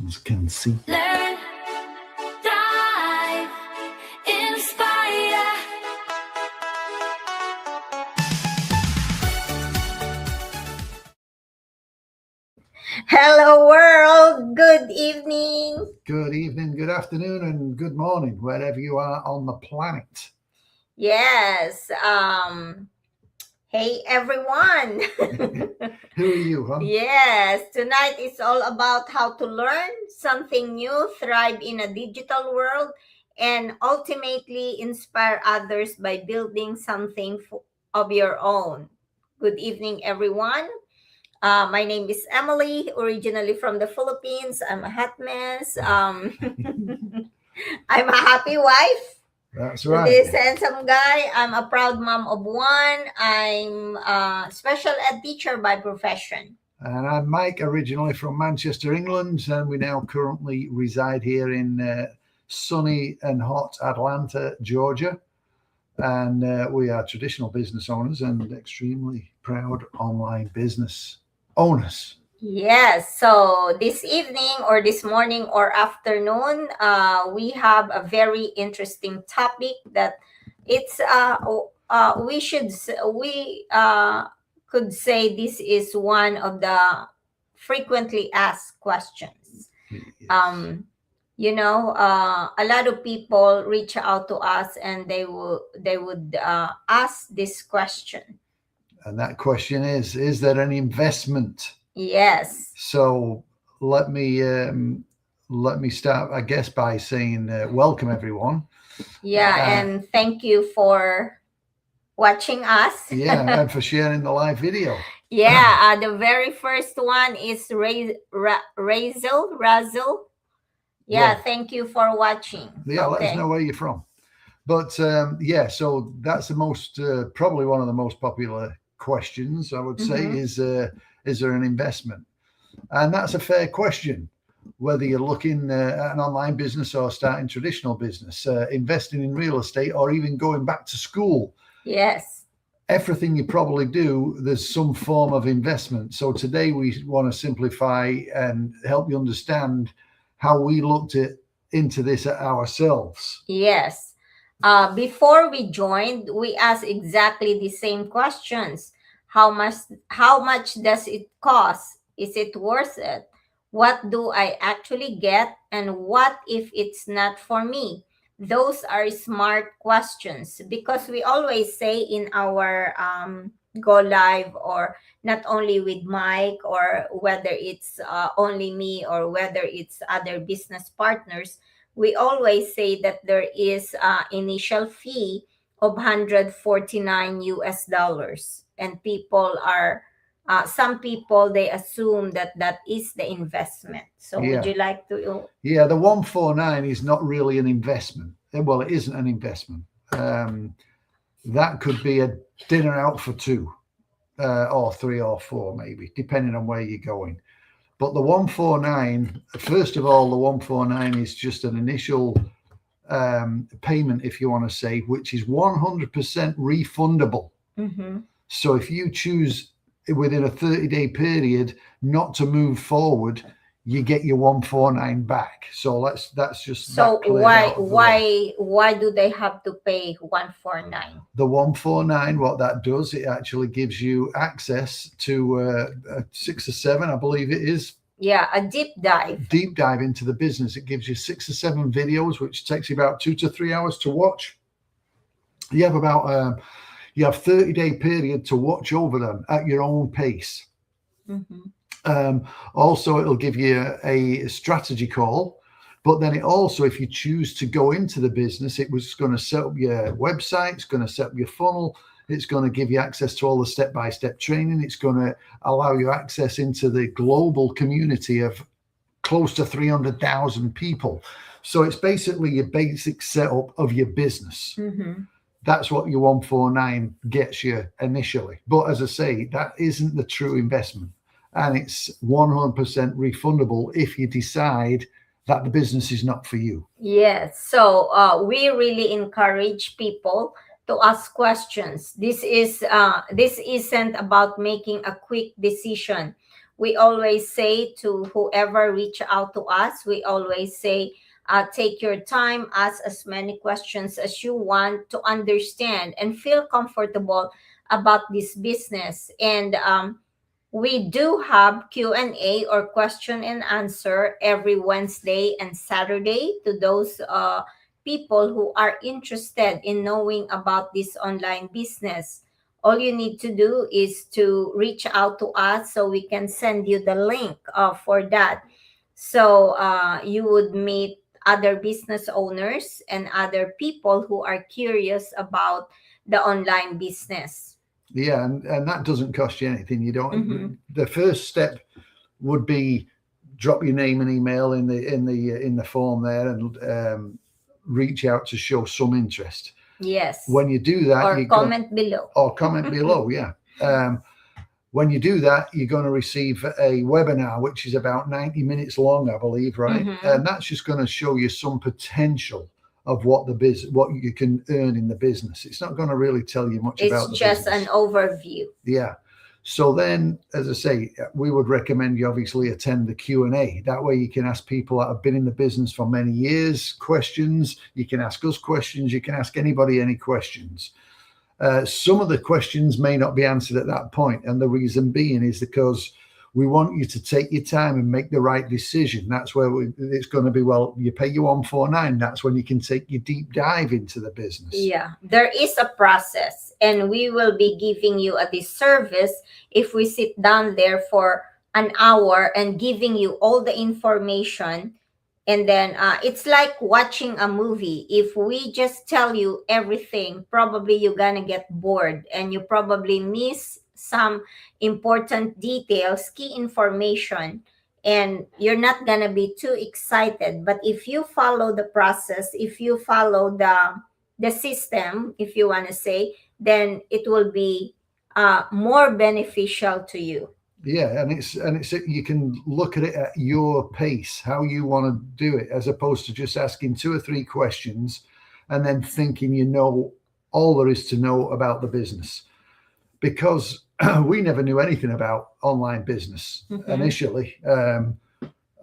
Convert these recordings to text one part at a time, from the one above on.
minds can see. Learn, thrive, inspire. Hello, world. Good evening. Good evening, good afternoon, and good morning, wherever you are on the planet. Yes. Hey, everyone. Who are you, huh? Yes. Tonight is all about how to learn something new, thrive in a digital world, and ultimately inspire others by building something of your own. Good evening, everyone. My name is Emily, originally from the Philippines. I'm a hot mess. I'm a happy wife That's to right. this handsome guy. I'm a proud mom of one. I'm a special ed teacher by profession. And I'm Mike, originally from Manchester, England, and we now currently reside here in sunny and hot Atlanta, Georgia. And we are traditional business owners and extremely proud online business owners. Yes, so this evening or this morning or afternoon, we have a very interesting topic that it's we could say this is one of the frequently asked questions. Yes. A lot of people reach out to us and they would ask this question. And that question is there an investment? Yes. So let me start, I guess, by saying welcome, everyone. Yeah, and thank you for watching us. Yeah, and for sharing the live video. Yeah, the very first one is Razel. Yeah, thank you for watching. Yeah, let us know where you're from. But so that's the most, probably one of the most popular questions, I would say, is there an investment? And that's a fair question, whether you're looking at an online business or starting traditional business, investing in real estate, or even going back to school. Yes. Everything you probably do, there's some form of investment. So today we want to simplify and help you understand how we looked into this ourselves. Yes. Before we joined, we asked exactly the same questions. How much does it cost? Is it worth it? What do I actually get? And what if it's not for me? Those are smart questions because we always say in our go live, or not only with Mike, or whether it's only me or whether it's other business partners, we always say that there is initial fee of 149 US dollars, and people are some people, they assume that is the investment. So would you like to? Yeah, the 149 is not really an investment. Well, it isn't an investment. That could be a dinner out for two, or three or four, maybe, depending on where you're going. But the 149, first of all, the 149 is just an initial payment, if you want to say, which is 100% refundable. So if you choose within a 30-day period not to move forward, you get your 149 back. So that's just so why do they have to pay 149? The 149, what that does, it actually gives you access to 6 or 7, I believe it is. Yeah, a deep dive into the business. It gives you 6 or 7 videos, which takes you about 2 to 3 hours to watch. You have about 30-day period to watch over them at your own pace. Also, it'll give you a strategy call, but then it also, if you choose to go into the business, it was going to set up your website, it's going to set up your funnel, it's going to give you access to all the step-by-step training, it's going to allow you access into the global community of close to 300,000 people. So it's basically your basic setup of your business. That's what your 149 gets you initially. But as I say, that isn't the true investment. And it's 100% refundable if you decide that the business is not for you. Yes. So we really encourage people to ask questions. This isn't about making a quick decision. we always say to whoever reach out to us, we always say, take your time, ask as many questions as you want to understand and feel comfortable about this business. And we do have Q&A or question and answer every Wednesday and Saturday to those people who are interested in knowing about this online business. All you need to do is to reach out to us so we can send you the link for that. So you would meet other business owners and other people who are curious about the online business. Yeah, and that doesn't cost you anything. You don't. Mhm. The first step would be drop your name and email in the form there, and reach out to show some interest. Yes. When you do that, Or comment below. Or comment below, yeah. When you do that, you're going to receive a webinar, which is about 90 minutes long, I believe, right? Mhm. And that's just going to show you some potential of what you can earn in the business. It's not going to really tell you much about the business. It's just an overview. Yeah. So then, as I say, we would recommend you obviously attend the Q&A. That way you can ask people that have been in the business for many years questions. You can ask us questions. You can ask anybody any questions. Some of the questions may not be answered at that point. And the reason being is because we want you to take your time and make the right decision. That's where it's going to be, well, you pay your 149. That's when you can take your deep dive into the business. Yeah, there is a process, and we will be giving you a disservice if we sit down there for an hour and giving you all the information. And then it's like watching a movie. If we just tell you everything, probably you're gonna get bored and you probably miss some important details, key information, and you're not gonna be too excited. But if you follow the process, if you follow the system, if you want to say, then it will be more beneficial to you. Yeah, and it's you can look at it at your pace, how you want to do it, as opposed to just asking 2 or 3 questions and then thinking you know all there is to know about the business. Because we never knew anything about online business initially.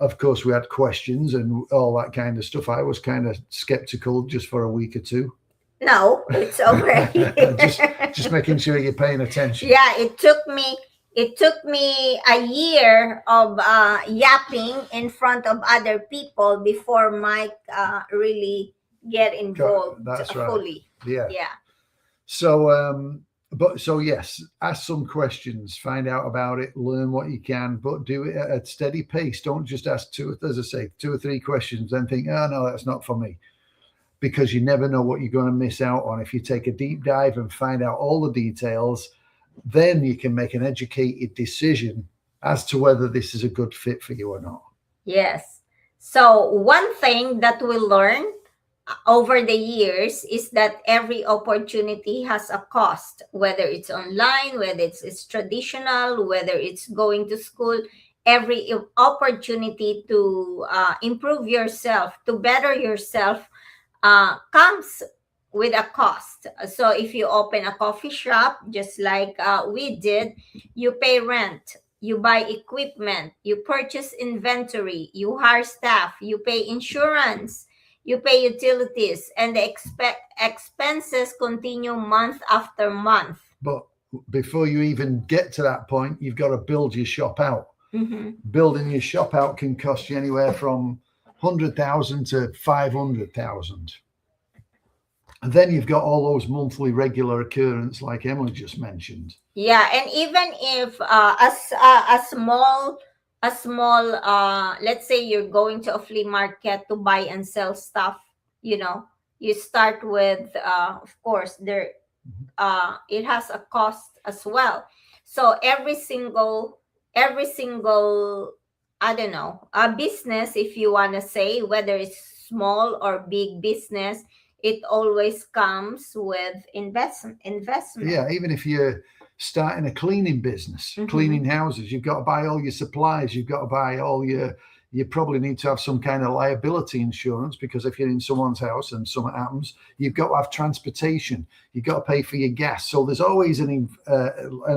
Of course, we had questions and all that kind of stuff. I was kind of skeptical just for a week or 2. No, it's already just making sure you're paying attention. Yeah, it took me a year of yapping in front of other people before Mike really get involved That's right. fully. Yeah. Yeah. So yes, ask some questions, find out about it, learn what you can, but do it at a steady pace. Don't just ask 2 or 3 questions, then think, oh no, that's not for me. Because you never know what you're going to miss out on. If you take a deep dive and find out all the details, then you can make an educated decision as to whether this is a good fit for you or not. Yes. So one thing that we learned over the years is that every opportunity has a cost, whether it's online, whether it's traditional, whether it's going to school. Every opportunity to improve yourself, to better yourself, comes with a cost. So if you open a coffee shop, just like we did, you pay rent, you buy equipment, you purchase inventory, you hire staff, you pay insurance, you pay utilities, and the expenses continue month after month. But before you even get to that point, you've got to build your shop out. Mm-hmm. Building your shop out can cost you anywhere from 100,000 to 500,000. And then you've got all those monthly regular occurrence, like Emily just mentioned. Yeah, and even if a small let's say you're going to a flea market to buy and sell stuff, you start with of course there it has a cost as well. So every single I don't know, a business, if you want to say, whether it's small or big business, it always comes with investment. Yeah, even if you're starting a cleaning business, cleaning houses, you've got to buy all your supplies, you've got to buy you probably need to have some kind of liability insurance, because if you're in someone's house and something happens, you've got to have transportation, you've got to pay for your gas. So there's always and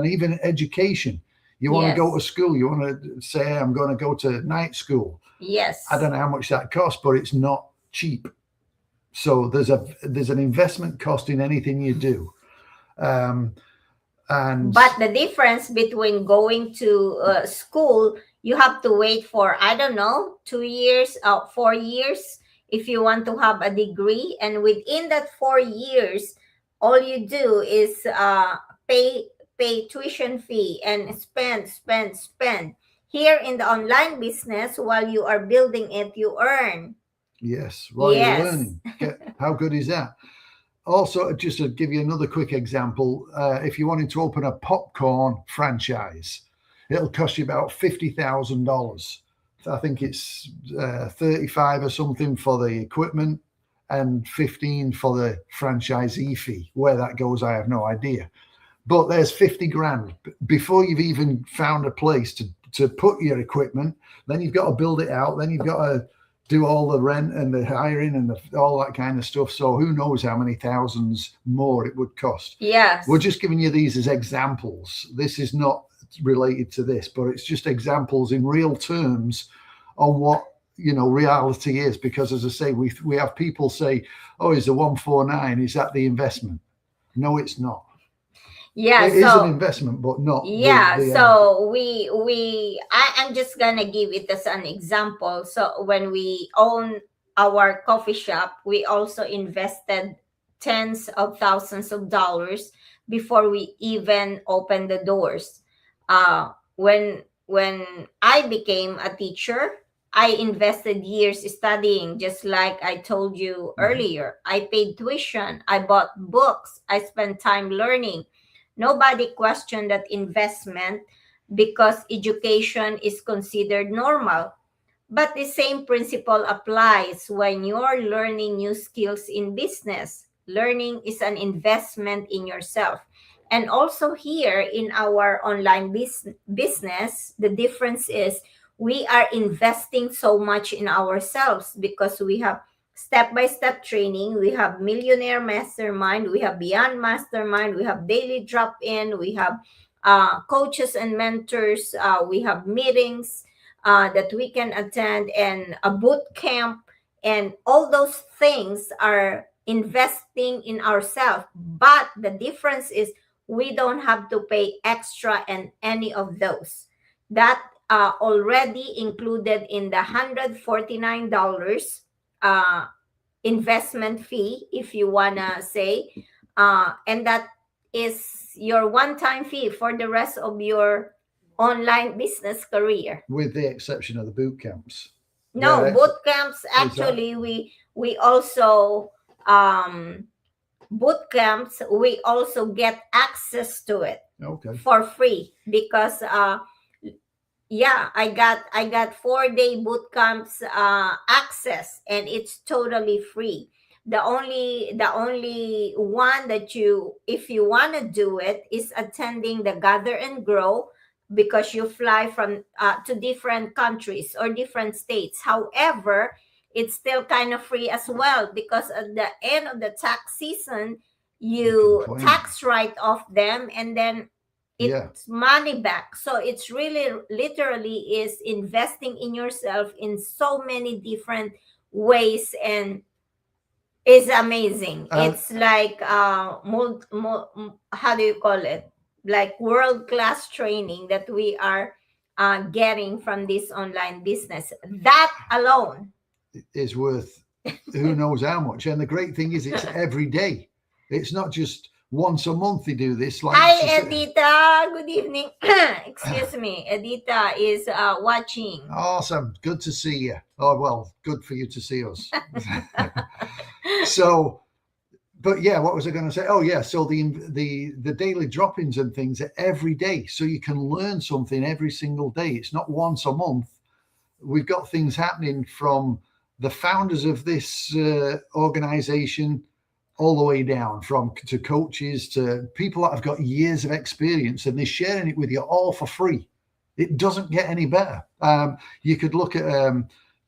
even education. You want to go Yes. to school. You want to say, I'm going to go to night school. Yes. I don't know how much that costs, but it's not cheap. So there's an investment cost in anything you do. And But the difference between going to school, you have to wait for, I don't know, 2 years, 4 years, if you want to have a degree. And within that 4 years, all you do is pay tuition fee and spend. Here in the online business, while you are building it, you earn. yes, while Yes. you're learning. How good is that? Also, just to give you another quick example, if you wanted to open a popcorn franchise, it'll cost you about $50,000. I think it's 35 or something for the equipment and 15 for the franchisee fee. Where that goes, I have no idea. But there's 50 grand before you've even found a place to put your equipment. Then you've got to build it out. Then you've got to do all the rent and the hiring and all that kind of stuff. So who knows how many thousands more it would cost. Yes. We're just giving you these as examples. This is not related to this, but it's just examples in real terms on what, reality is. Because as I say, we have people say, oh, is the 149, is that the investment? No, it's not. Yeah. It is an investment, but not. Yeah. So I'm just gonna give it as an example. So when we own our coffee shop, we also invested tens of thousands of dollars before we even opened the doors. When I became a teacher, I invested years studying, just like I told you earlier. I paid tuition, I bought books, I spent time learning. Nobody questioned that investment because education is considered normal. But the same principle applies when you're learning new skills in business. Learning is an investment in yourself. And also here in our online business, the difference is we are investing so much in ourselves because we have step-by-step training, we have Millionaire Mastermind, we have Beyond Mastermind, we have Daily Drop-In, we have coaches and mentors, we have meetings that we can attend, and a boot camp, and all those things are investing in ourselves. But the difference is we don't have to pay extra in any of those. That already included in the $149 investment fee, if you wanna say, and that is your one-time fee for the rest of your online business career. With the exception of the boot camps. No, Yeah, boot camps, actually, we also boot camps, we also get access to it Okay. for free because yeah, I got 4-day boot camps access, and it's totally free. The only one that if you want to do it, is attending the Gather and Grow, because you fly from to different countries or different states. However, it's still kind of free as well, because at the end of the tax season, you can claim. tax write off them, and then Yeah. it's money back. So it's really literally is investing in yourself in so many different ways, and it's amazing. It's like how do you call it, like world-class training that we are getting from this online business. That alone Is worth who knows how much. And the great thing is, it's every day. It's not just once a month they do this. Like, Hi, Edita. Good evening. Excuse me. Edita is watching. Awesome. Good to see you. Oh, well, good for you to see us. So, but yeah, what was I going to say? Oh, yeah. So the daily drop-ins and things are every day. So you can learn something every single day. It's not once a month. We've got things happening from the founders of this organization all the way down to coaches, to people that have got years of experience, and they're sharing it with you all for free. It doesn't get any better. You could look at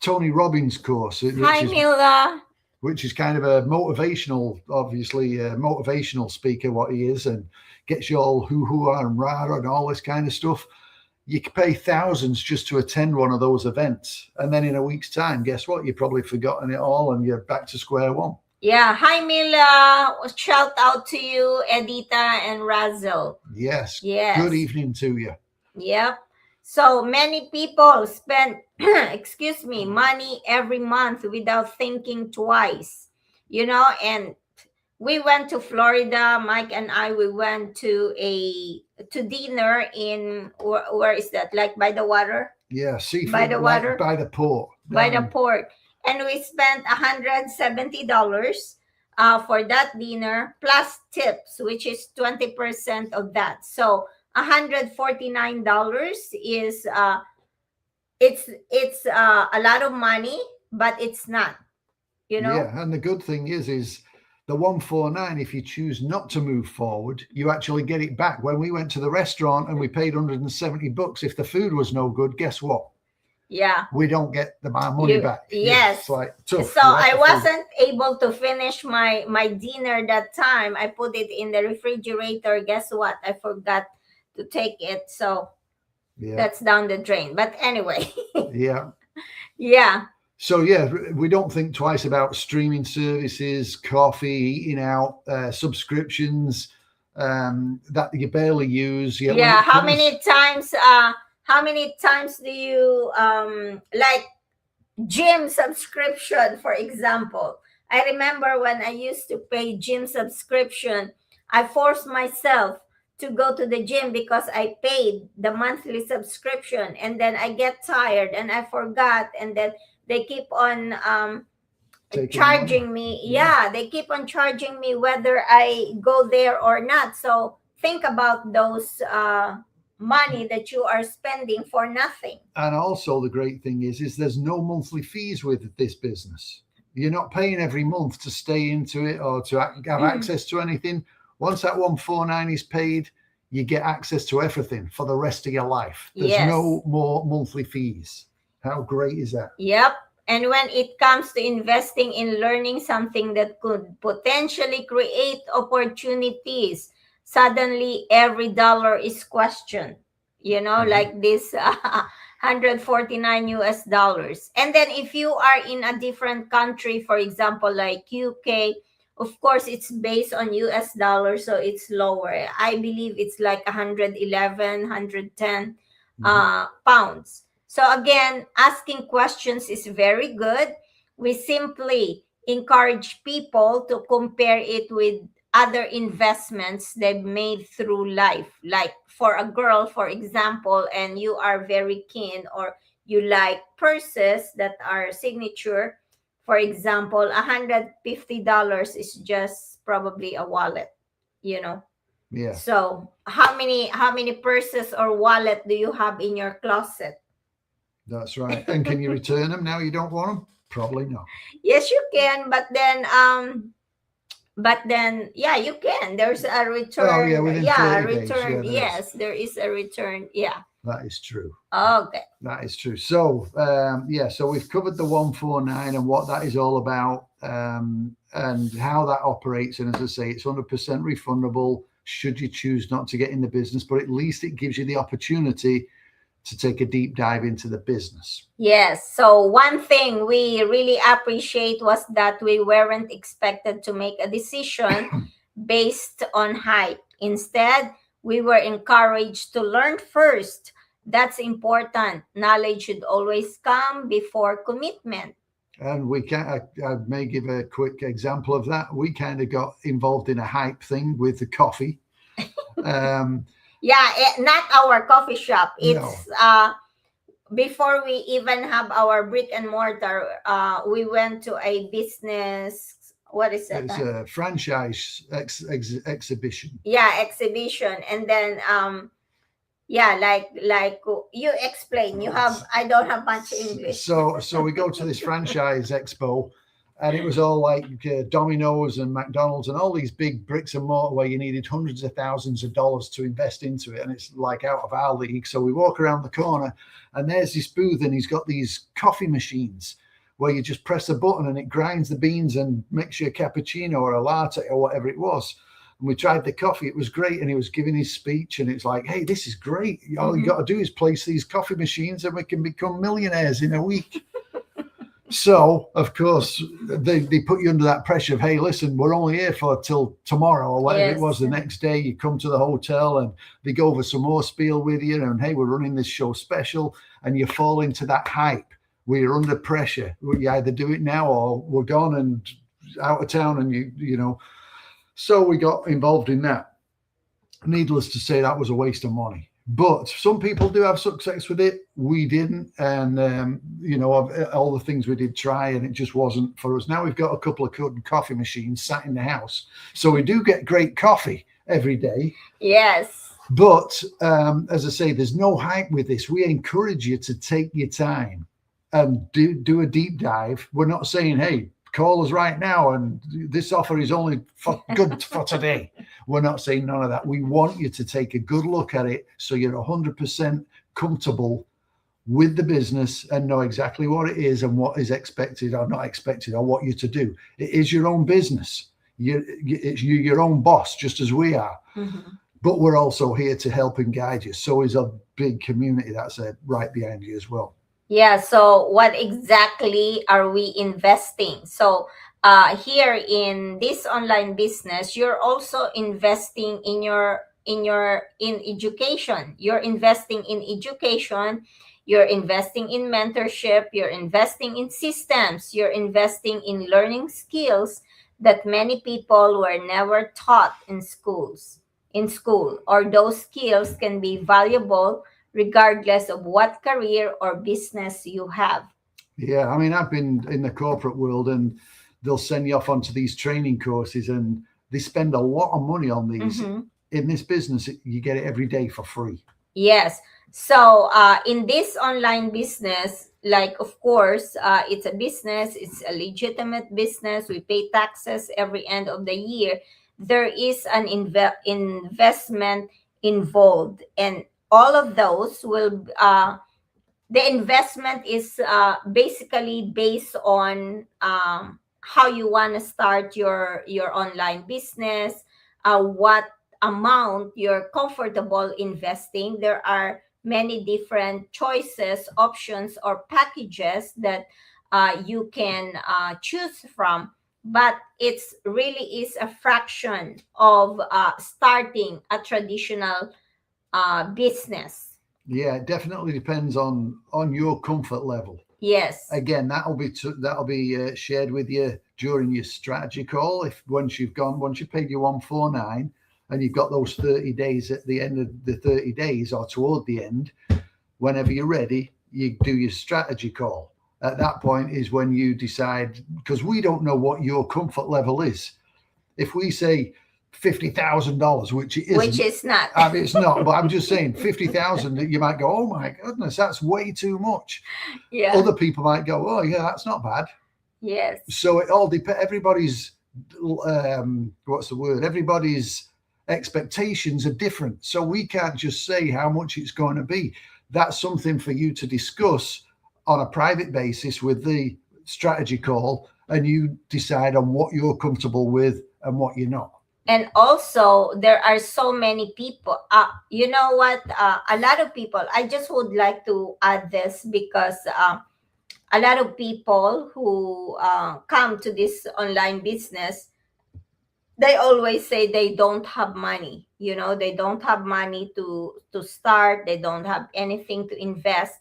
Tony Robbins' course. Hi, Mila. Which is kind of a motivational, obviously, motivational speaker, what he is, and gets you all hoo-hoo and rah and all this kind of stuff. you could pay thousands just to attend one of those events. And then in a week's time, guess what? You've probably forgotten it all and you're back to square one. Yeah. Hi, Mila. Shout out to you, Edita and Razel. Yes. Yes. Good evening to you. Yep. So many people spend, excuse me, money every month without thinking twice, and we went to Florida, Mike and I, we went to dinner in, where is that? Like by the water? Yeah, seafood. By the water? By the port. By the port. And we spent $170 for that dinner plus tips, which is 20% of that. So $149 is it's a lot of money, but it's not, Yeah, and the good thing is the 149, if you choose not to move forward, you actually get it back. When we went to the restaurant and we paid $170, if the food was no good, guess what? Yeah. We don't get our money back. Yes. It's like tough. So I wasn't able to finish my dinner that time. I put it in the refrigerator. Guess what? I forgot to take it. So that's down the drain. But anyway. Yeah. Yeah. So, yeah, we don't think twice about streaming services, coffee, eating out, subscriptions that you barely use. Yeah. How many times do you like gym subscription, for example? I remember when I used to pay gym subscription, I forced myself to go to the gym because I paid the monthly subscription, and then I get tired and I forgot, and then they keep on charging me. Yeah, they keep on charging me whether I go there or not. So think about those money that you are spending for nothing. And also the great thing is there's no monthly fees with this business. You're not paying every month to stay into it or to have access to anything. Once that 149 is paid, you get access to everything for the rest of your life. There's no more monthly fees. How great is that? Yep. And when it comes to investing in learning something that could potentially create opportunities, suddenly every dollar is questioned, like this $149. And then if you are in a different country, for example, like UK, of course, it's based on US dollars, so it's lower. I believe it's like 111, 110 pounds. So again, asking questions is very good. We simply encourage people to compare it with other investments they've made through life. Like for a girl, for example, and you are very keen or you like purses that are signature, for example, $150 is just probably a wallet, Yeah. So how many purses or wallet do you have in your closet? That's right. And can you return them now you don't want them? Probably not. Yes, you can, but then yeah, you can. There's a return. Oh, yeah, within 30 return. days. Yes, there is a return. Yeah. That is true. Okay. That is true. So, so we've covered the 149 and what that is all about and how that operates. And as I say, it's 100% refundable should you choose not to get in the business, but at least it gives you the opportunity to take a deep dive into the business. Yes. So one thing we really appreciate was that we weren't expected to make a decision based on hype. Instead, we were encouraged to learn first. That's important. Knowledge should always come before commitment. And I may give a quick example of that. We kind of got involved in a hype thing with the coffee. Yeah, not our coffee shop. It's before we even have our brick and mortar, we went to a business. What is it? It's a franchise exhibition. Yeah, exhibition. And then like you explain. I don't have much English. So we go to this franchise expo. And it was all like Domino's and McDonald's and all these big bricks and mortar where you needed hundreds of thousands of dollars to invest into it. And it's like out of our league. So we walk around the corner and there's this booth and he's got these coffee machines where you just press a button and it grinds the beans and makes you a cappuccino or a latte or whatever it was. And we tried the coffee. It was great. And he was giving his speech, and it's like, hey, this is great. All you got to do is place these coffee machines and we can become millionaires in a week. So, of course, they put you under that pressure of, hey, listen, we're only here for till tomorrow or whatever it was. The next day, you come to the hotel and they go over some more spiel with you. And, hey, we're running this show special. And you fall into that hype where you're under pressure. You either do it now or we're gone and out of town. And, you know, so we got involved in that. Needless to say, that was a waste of money. But some people do have success with it. We didn't. And, you know, all the things we did try, and it just wasn't for us. Now we've got a couple of coffee machines sat in the house. So we do get great coffee every day. Yes. But as I say, there's no hype with this. We encourage you to take your time and do a deep dive. We're not saying, hey, call us right now and this offer is only good for today. We're not saying none of that. We want you to take a good look at it so you're 100% comfortable with the business and know exactly what it is and what is expected or not expected or what you're to do. It is your own business. You're your own boss, just as we are. Mm-hmm. But we're also here to help and guide you. So is a big community that's right behind you as well. Yeah. So what exactly are we investing? So here in this online business, you're also investing in education. You're investing in education. You're investing in mentorship. You're investing in systems. You're investing in learning skills that many people were never taught in school, or those skills can be valuable regardless of what career or business you have. Yeah, I mean, I've been in the corporate world and they'll send you off onto these training courses and they spend a lot of money on these. Mm-hmm. In this business, you get it every day for free. Yes. So in this online business, like, of course, it's a business. It's a legitimate business. We pay taxes every end of the year. There is an investment involved, and all of those will the investment is basically based on how you want to start your online business, what amount you're comfortable investing. There are many different choices, options, or packages that you can choose from, but it's really is a fraction of starting a traditional business. Yeah, it definitely depends on your comfort level. Yes. Again, that'll be shared with you during your strategy call. Once you've paid your 149 and you've got those 30 days at the end of the 30 days or toward the end, whenever you're ready, you do your strategy call. At that point is when you decide, because we don't know what your comfort level is. If we say $50,000, which it isn't. Which is not. I mean, it's not, but I'm just saying 50,000, you might go, oh my goodness, that's way too much. Yeah. Other people might go, oh yeah, that's not bad. Yes. So it all depends. Everybody's, everybody's expectations are different. So we can't just say how much it's going to be. That's something for you to discuss on a private basis with the strategy call, and you decide on what you're comfortable with and what you're not. And also, there are so many people. You know what? A lot of people, I just would like to add this because a lot of people who come to this online business, they always say they don't have money. You know, they don't have money to start. They don't have anything to invest.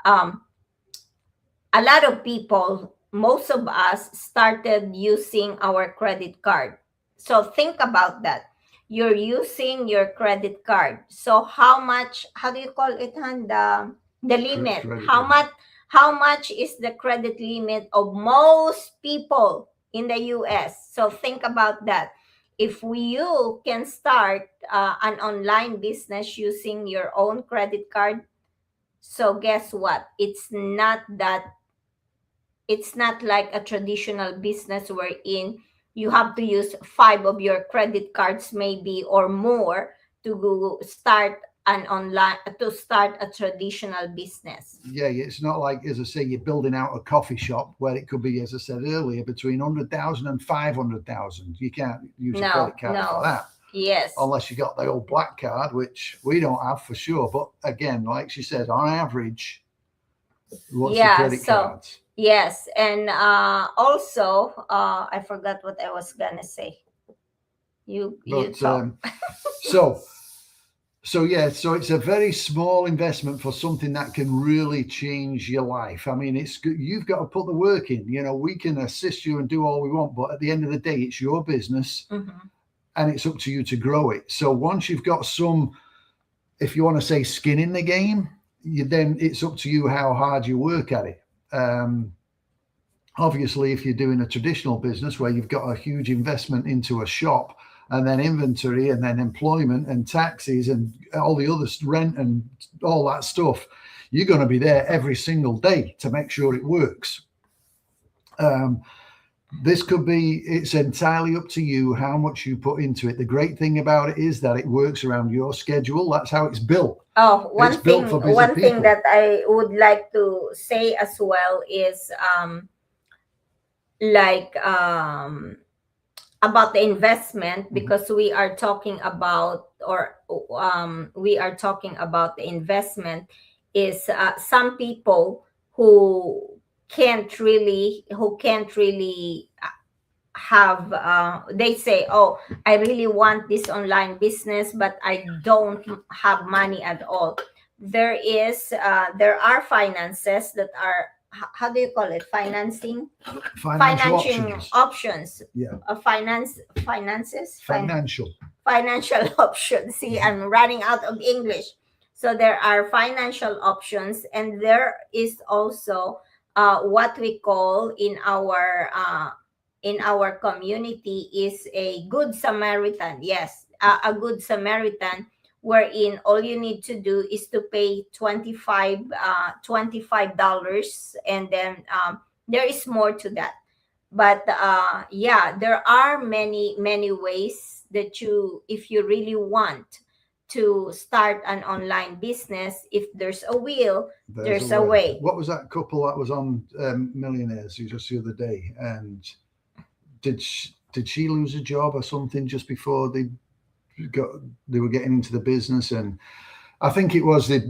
A lot of people, most of us, started using our credit card. So think about that. You're using your credit card. So how do you call it, Han? The limit. How much is the credit limit of most people in the US? So think about that. If you can start an online business using your own credit card, so guess what? It's not like a traditional business wherein you have to use 5 of your credit cards maybe or more to start a traditional business. Yeah, it's not like, as I say, you're building out a coffee shop where it could be, as I said earlier, between 100,000 and 500,000. You can't use a credit card for that. Yes. unless you got the old black card, which we don't have for sure. But again, like she said, on average, what's the Yeah, credit so cards? yes, and also I forgot what I was gonna say. You But talk. so yeah, so it's a very small investment for something that can really change your life. I mean, it's good. You've got to put the work in. You know, we can assist you and do all we want, but at the end of the day, it's your business, Mhm. and it's up to you to grow it. So once you've got some, if you want to say, skin in the game, then it's up to you how hard you work at it. Obviously, if you're doing a traditional business where you've got a huge investment into a shop and then inventory and then employment and taxes and all the other rent and all that stuff, you're going to be there every single day to make sure it works. This could be, it's entirely up to you how much you put into it. The great thing about it is that it works around your schedule. That's how it's built. Oh, It's built for busy one thing people. that I would like to say as well is like about the investment, because we are talking about, or we are talking about the investment is some people who can't really have they say, oh, I really want this online business, but I don't have money at all. There are finances that are, how do you call it, financing, Financial financing options. options, Yeah. financial Financial. options. See, I'm running out of English. So there are financial options, and there is also what we call in our community is a good Samaritan. Yes, a good Samaritan, wherein all you need to do is to pay $25, and then there is more to that. But yeah, there are many ways that you, if you really want to start an online business, if there's a will, there's a way. What was that couple that was on Millionaires who just the other day? And did she lose a job or something just before they were getting into the business? And I think it was they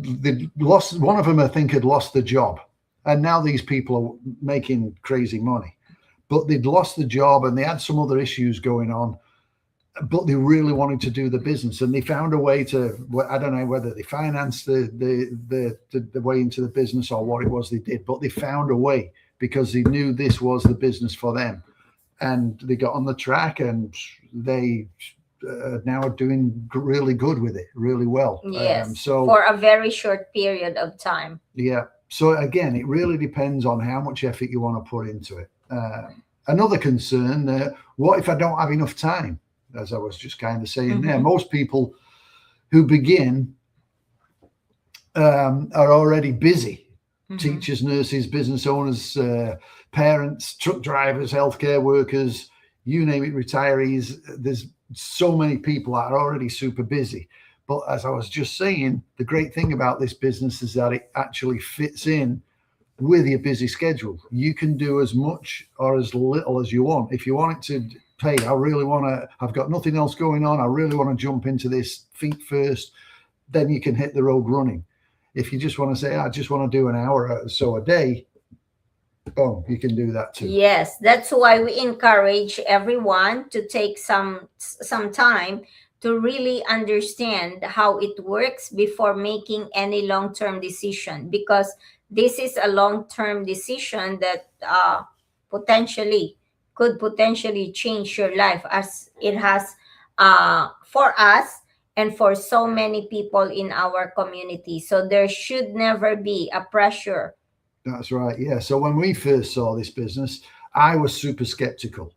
lost, one of them I think had lost the job, and now these people are making crazy money, but they'd lost the job and they had some other issues going on, but they really wanted to do the business, and they found a way to, I don't know whether they financed the way into the business or what it was they did, but they found a way because they knew this was the business for them, and they got on the track, and they now are doing really good with it, really well. Yes, So for a very short period of time. yeah. So again, it really depends on how much effort you want to put into it. Another concern, what if I don't have enough time? As I was just kind of saying there, most people who begin are already busy. Teachers, nurses, business owners, parents, truck drivers, healthcare workers, you name it, retirees. There's so many people that are already super busy. But as I was just saying, the great thing about this business is that it actually fits in with your busy schedule. You can do as much or as little as you want. If you want it to, hey, I've got nothing else going on, I really want to jump into this feet first, then you can hit the road running. If you just want to say, I just want to do an hour or so a day, boom, you can do that too. Yes, that's why we encourage everyone to take some time to really understand how it works before making any long-term decision, because this is a long-term decision that could potentially change your life, as it has for us and for so many people in our community. So there should never be a pressure. That's right. Yeah. So when we first saw this business, I was super skeptical.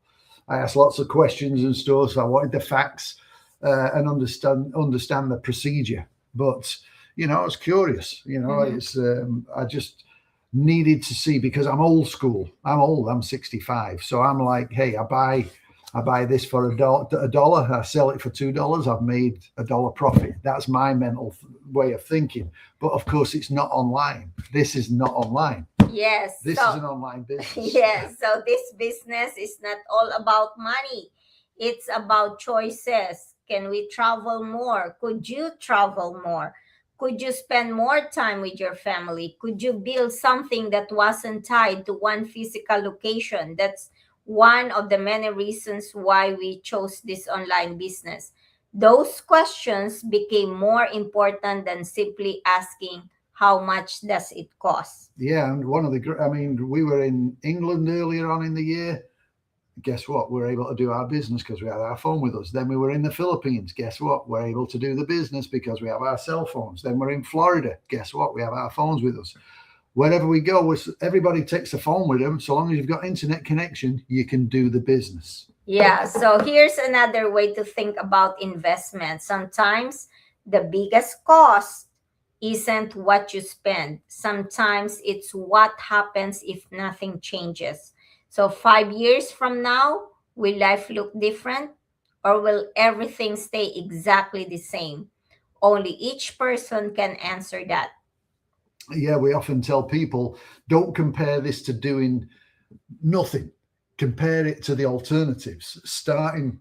I asked lots of questions and stuff. So I wanted the facts and understand the procedure. But I was curious. It's I just needed to see, because I'm old school. I'm old. I'm 65. So I'm like, hey, I buy this for $1. I sell it for $2. I've made $1 profit. That's my mental way of thinking. But of course, it's not online. This is not online. Yes. This is an online business. Yes. So this business is not all about money. It's about choices. Can we travel more? Could you travel more? Could you spend more time with your family? Could you build something that wasn't tied to one physical location? That's one of the many reasons why we chose this online business. Those questions became more important than simply asking, how much does it cost? Yeah, and we were in England earlier on in the year. Guess what? We're able to do our business because we have our phone with us. Then we were in the Philippines. Guess what? We're able to do the business because we have our cell phones. Then we're in Florida. Guess what? We have our phones with us. Wherever we go, everybody takes a phone with them. So long as you've got internet connection, you can do the business. Yeah, so here's another way to think about investment. Sometimes the biggest cost isn't what you spend. Sometimes it's what happens if nothing changes. So 5 years from now, will life look different or will everything stay exactly the same? Only each person can answer that. Yeah, we often tell people, don't compare this to doing nothing. Compare it to the alternatives. Starting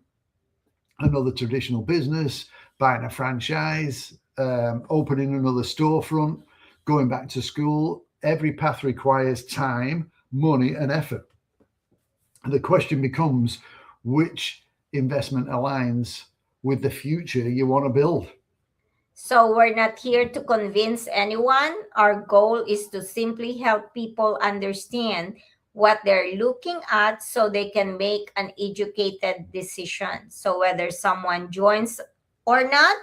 another traditional business, buying a franchise, opening another storefront, going back to school. Every path requires time, money, and effort. The question becomes, which investment aligns with the future you want to build? So we're not here to convince anyone. Our goal is to simply help people understand what they're looking at so they can make an educated decision. So whether someone joins or not,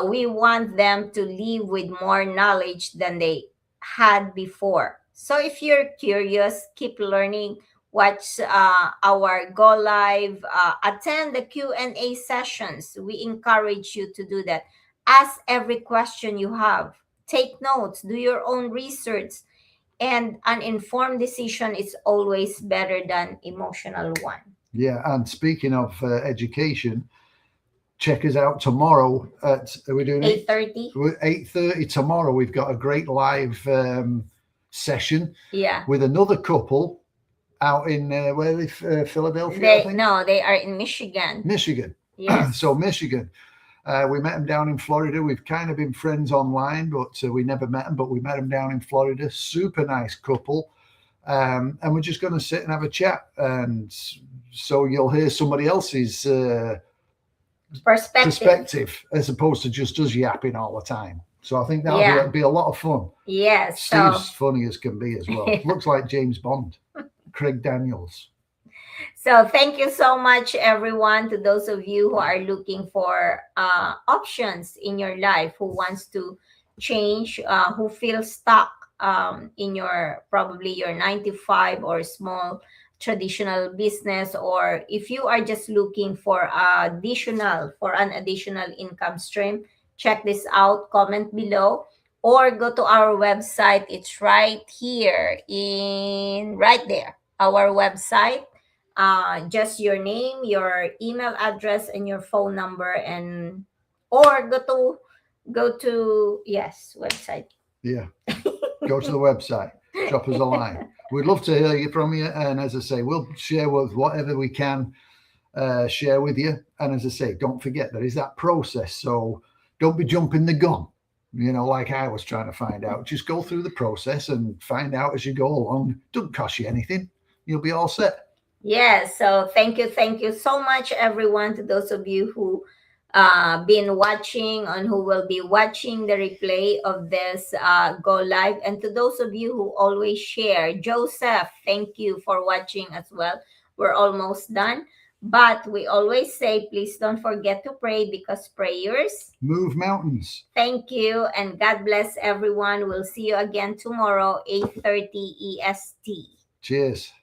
we want them to leave with more knowledge than they had before. So if you're curious, keep learning. Watch our Go Live, attend the Q&A sessions. We encourage you to do that. Ask every question you have. Take notes, do your own research, and an informed decision is always better than emotional one. Yeah, and speaking of education, check us out tomorrow at, are we doing 8:30? 8:30 tomorrow. We've got a great live session Yeah. with another couple out in where are they? Philadelphia, I think? No, they are in Michigan. Michigan. Yes. So Michigan. We met them down in Florida. We've kind of been friends online, but we never met them. But we met them down in Florida. Super nice couple. And we're just going to sit and have a chat. And so you'll hear somebody else's perspective as opposed to just us yapping all the time. So I think that'll be a lot of fun. Yes. Steve's funny as can be as well. Looks like James Bond. Craig Daniels. So thank you so much, everyone, to those of you who are looking for options in your life, who wants to change, who feel stuck in probably your 9 to 5 or small traditional business, or if you are just looking for an additional income stream, check this out, comment below, or go to our website. It's right here right there, our website. Just your name, your email address, and your phone number, or go to website. Yeah, go to the website, drop us a line. We'd love to hear from you, and as I say, we'll share with whatever we can share with you. And as I say, don't forget there is that process, so don't be jumping the gun, like I was trying to find out. Just go through the process and find out as you go along. Don't cost you anything, you'll be all set. Yes, so thank you so much, everyone, to those of you who been watching and who will be watching the replay of this Go Live, and to those of you who always share. Joseph, thank you for watching as well. We're almost done, but we always say, please don't forget to pray, because prayers move mountains. Thank you, and God bless everyone. We'll see you again tomorrow, 8:30 EST. Cheers.